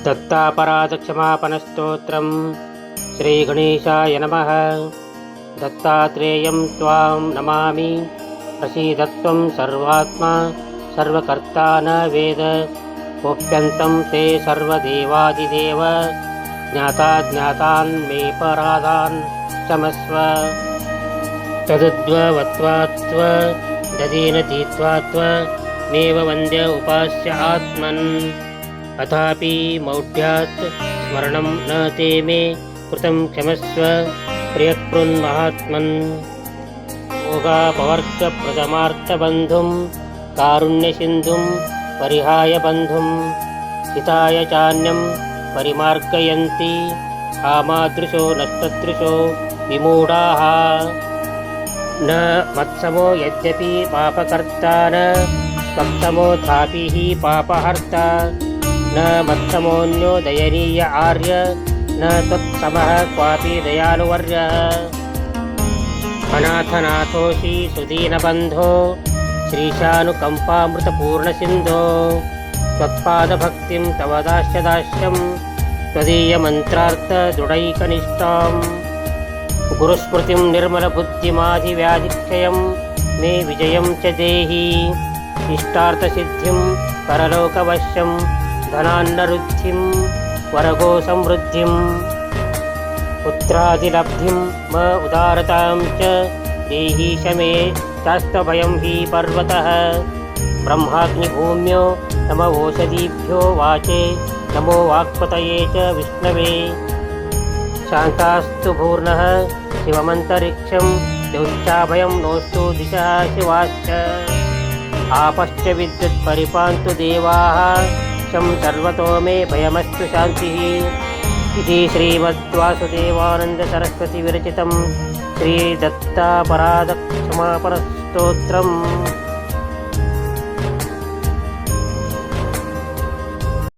दत्तापराधक्षमापणस्तोत्रं श्रीगणेशाय नमः। दत्तात्रेयं त्वां नमामि। प्रसीदत्वं सर्वात्मा सर्वकर्ता न वेद। कोप्यन्तं ते सर्वदेवादिदेव। ज्ञातान् मे पराधान् क्षमस्व। तदुद्भवत्वात्व ददेन तीत्वात्व मेव वन्द्य उपास्य आत्मन्। अथापि मौढ्यात् स्मरणं न ते मे कृतं क्षमस्व प्रियकृन्महात्मन्। भोगापवर्गप्रथमार्थबन्धुं कारुण्यसिन्धुं परिहाय बन्धुं हिताय चान्यं परिमार्गयन्ति आमादृशो नष्टदृशो विमूढाः। न मत्समो यद्यपि पापकर्ता न त्वत्समोऽथापि हि पापहर्ता। न मत्समोऽन्यो दयनीय आर्य न त्वत्समः क्वापि दयालुवर्यः। अनाथनाथोऽसि सुदीनबन्धो श्रीशानुकम्पामृतपूर्णसिन्धो। त्वत्पादभक्तिं तव दास्यं त्वदीयमन्त्रार्थदृढैकनिष्ठाम्। गुरुस्मृतिं निर्मलबुद्धिमाधिव्याधिक्षयं मे विजयं च देहि। इष्टार्थसिद्धिं परलोकवश्यं धनान्नरुद्धिं वरगो समृद्धिं। पुत्रादिलब्धिं म उदारतां च देहि शमे चास्तभयं हि पर्वतः। ब्रह्माग्निभूम्यो नमो ओषधीभ्यो वाचे नमो वाक्पतये च विष्णवे। शान्तास्तु भूर्णः शिवमन्तरिक्षं द्यौश्चाभयं नोऽस्तु दिशः शिवाश्च। आपश्च विद्युत् परिपान्तु देवाः शं सर्वतो मे भयमस्तु शान्तिः। इति श्रीमद्वासुदेवानन्दसरस्वती विरचितं श्रीदत्तापराधक्षमापणस्तोत्रम्।